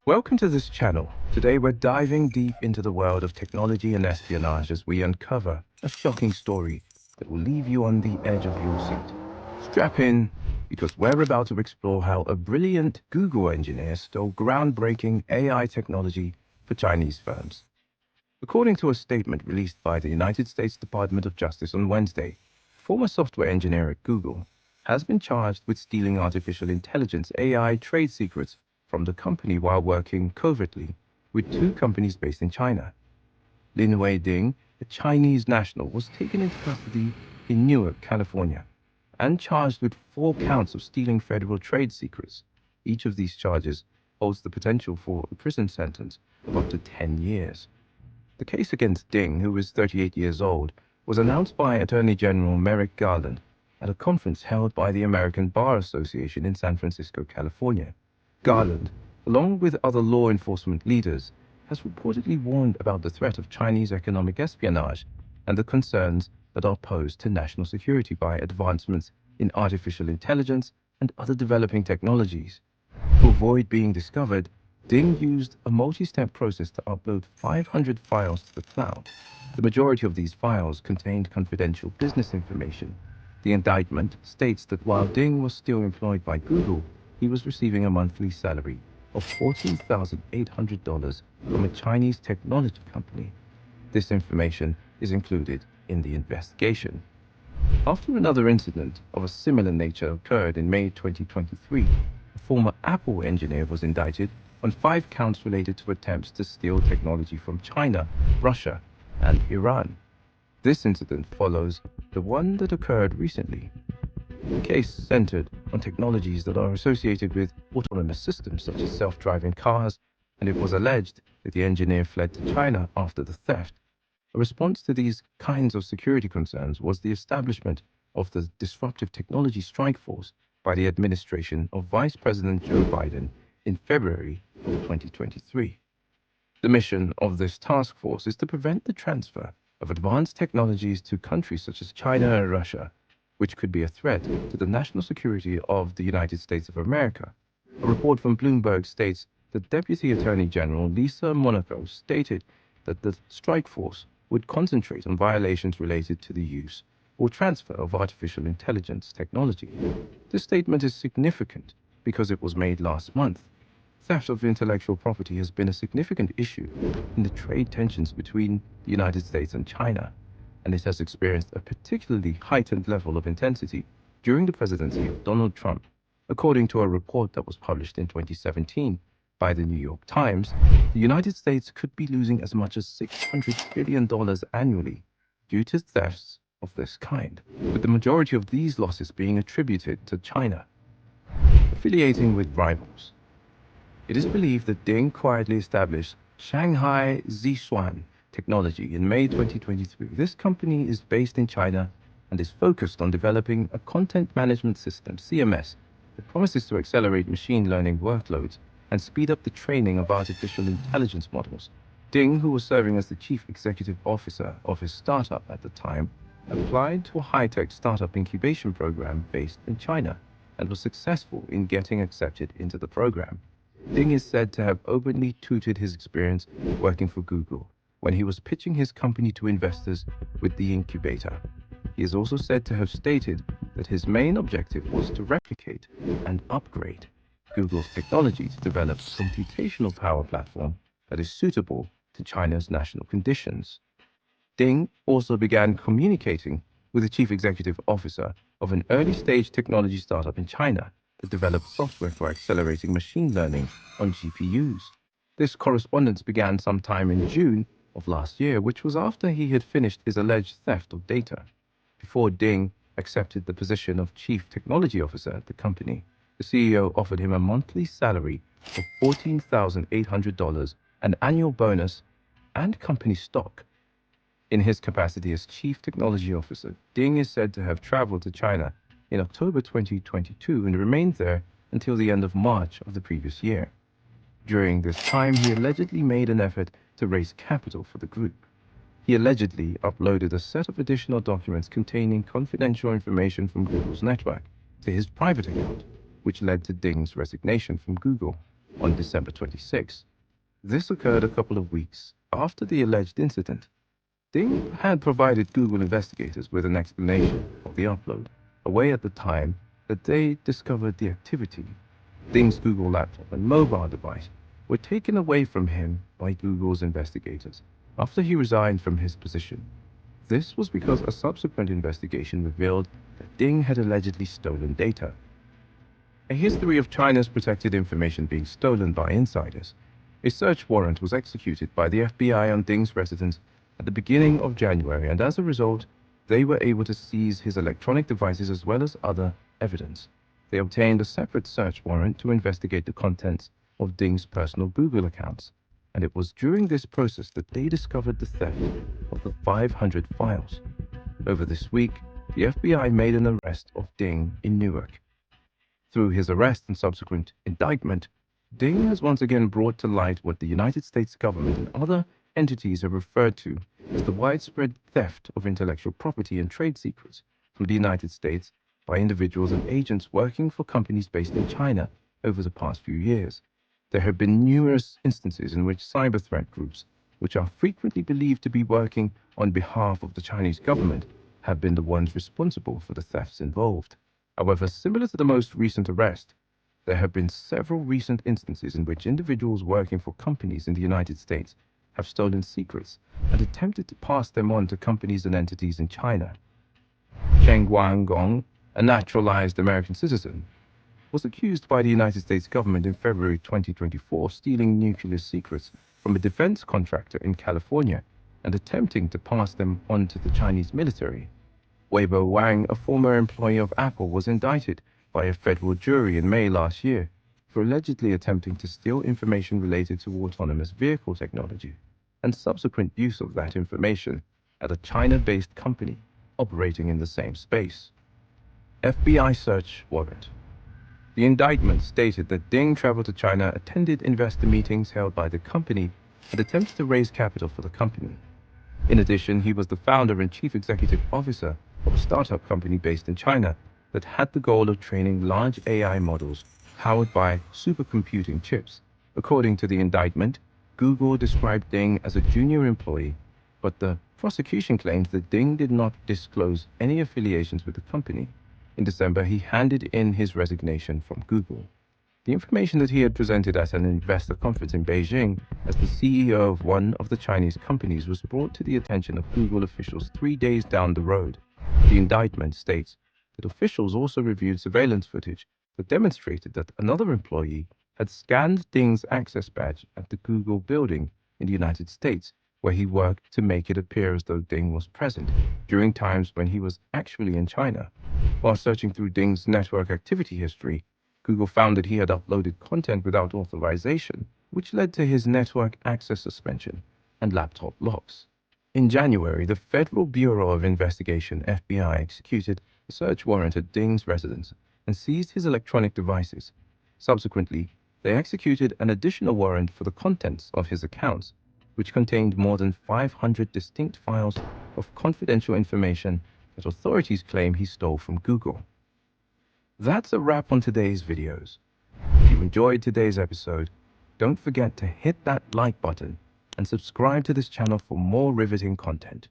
Welcome to this channel. Today we're diving deep into the world of technology and espionage as we uncover a shocking story that will leave you on the edge of your seat. Strap in, because we're about to explore how a brilliant Google engineer stole groundbreaking AI technology for Chinese firms. According to a statement released by the United States Department of Justice on Wednesday, a former software engineer at Google has been charged with stealing artificial intelligence AI trade secrets from the company while working covertly with two companies based in China. Lin Wei-ding, a Chinese national, was taken into custody in Newark, California, and charged with 4 counts of stealing federal trade secrets. Each of these charges holds the potential for a prison sentence of up to 10 years. The case against Ding, who is 38 years old, was announced by Attorney General Merrick Garland at a conference held by the American Bar Association in San Francisco, California. Garland, along with other law enforcement leaders, has reportedly warned about the threat of Chinese economic espionage and the concerns that are posed to national security by advancements in artificial intelligence and other developing technologies. To avoid being discovered, Ding used a multi-step process to upload 500 files to the cloud. The majority of these files contained confidential business information. The indictment states that while Ding was still employed by Google, he was receiving a monthly salary of $14,800 from a Chinese technology company. This information is included in the investigation. After another incident of a similar nature occurred in May 2023, a former Apple engineer was indicted on 5 counts related to attempts to steal technology from China, Russia, and Iran. This incident follows the one that occurred recently. The case centered on technologies that are associated with autonomous systems such as self-driving cars, and it was alleged that the engineer fled to China after the theft. A response to these kinds of security concerns was the establishment of the Disruptive Technology Strike Force by the administration of Vice President Joe Biden in February of 2023. The mission of this task force is to prevent the transfer of advanced technologies to countries such as China and Russia, which could be a threat to the national security of the United States of America. A report from Bloomberg states that Deputy Attorney General Lisa Monaco stated that the strike force would concentrate on violations related to the use or transfer of artificial intelligence technology. This statement is significant because it was made last month. Theft of intellectual property has been a significant issue in the trade tensions between the United States and China, and it has experienced a particularly heightened level of intensity during the presidency of Donald Trump. According to a report that was published in 2017 by the New York Times, the United States could be losing as much as $600 billion annually due to thefts of this kind, with the majority of these losses being attributed to China. Affiliating with rivals. It is believed that Ding quietly established Shanghai Zishuan Technology in May 2023. This company is based in China and is focused on developing a content management system, CMS, that promises to accelerate machine learning workloads and speed up the training of artificial intelligence models. Ding, who was serving as the chief executive officer of his startup at the time, applied to a high-tech startup incubation program based in China and was successful in getting accepted into the program. Ding is said to have openly touted his experience working for Google when he was pitching his company to investors with the incubator. He is also said to have stated that his main objective was to replicate and upgrade Google's technology to develop a computational power platform that is suitable to China's national conditions. Ding also began communicating with the chief executive officer of an early-stage technology startup in China that developed software for accelerating machine learning on GPUs. This correspondence began sometime in June of last year, which was after he had finished his alleged theft of data. Before Ding accepted the position of chief technology officer at the company, the CEO offered him a monthly salary of $14,800, an annual bonus, and company stock. In his capacity as chief technology officer, Ding is said to have traveled to China in October 2022 and remained there until the end of March of the previous year. During this time, he allegedly made an effort to raise capital for the group. He allegedly uploaded a set of additional documents containing confidential information from Google's network to his private account, which led to Ding's resignation from Google. on December 26. This occurred a couple of weeks after the alleged incident. Ding had provided Google investigators with an explanation of the upload, away at the time that they discovered the activity. Ding's Google laptop and mobile device were taken away from him by Google's investigators after he resigned from his position. This was because a subsequent investigation revealed that Ding had allegedly stolen data. A history of China's protected information being stolen by insiders. A search warrant was executed by the FBI on Ding's residence at the beginning of January, and as a result, they were able to seize his electronic devices as well as other evidence. They obtained a separate search warrant to investigate the contents of Ding's personal Google accounts, and it was during this process that they discovered the theft of the 500 files. Over this week, the FBI made an arrest of Ding in Newark. Through his arrest and subsequent indictment, Ding has once again brought to light what the United States government and other entities have referred to as the widespread theft of intellectual property and trade secrets from the United States by individuals and agents working for companies based in China over the past few years. There have been numerous instances in which cyber threat groups, which are frequently believed to be working on behalf of the Chinese government, have been the ones responsible for the thefts involved. However, similar to the most recent arrest, there have been several recent instances in which individuals working for companies in the United States have stolen secrets and attempted to pass them on to companies and entities in China. Cheng Guangong, a naturalized American citizen, was accused by the United States government in February 2024 of stealing nuclear secrets from a defense contractor in California and attempting to pass them on to the Chinese military. Weibo Wang, a former employee of Apple, was indicted by a federal jury in May last year for allegedly attempting to steal information related to autonomous vehicle technology and subsequent use of that information at a China-based company operating in the same space. FBI search warrant. The indictment stated that Ding traveled to China, attended investor meetings held by the company, and attempted to raise capital for the company. In addition, he was the founder and chief executive officer of a startup company based in China that had the goal of training large AI models powered by supercomputing chips. According to the indictment, Google described Ding as a junior employee, but the prosecution claims that Ding did not disclose any affiliations with the company. In December, he handed in his resignation from Google. The information that he had presented at an investor conference in Beijing as the CEO of one of the Chinese companies was brought to the attention of Google officials 3 days down the road. The indictment states that officials also reviewed surveillance footage that demonstrated that another employee had scanned Ding's access badge at the Google building in the United States, where he worked to make it appear as though Ding was present during times when he was actually in China. While searching through Ding's network activity history, Google found that he had uploaded content without authorization, which led to his network access suspension and laptop locks. In January, the Federal Bureau of Investigation, FBI, executed a search warrant at Ding's residence and seized his electronic devices. Subsequently, they executed an additional warrant for the contents of his accounts, which contained more than 500 distinct files of confidential information that authorities claim he stole from Google. That's a wrap on today's videos. If you enjoyed today's episode, don't forget to hit that like button and subscribe to this channel for more riveting content.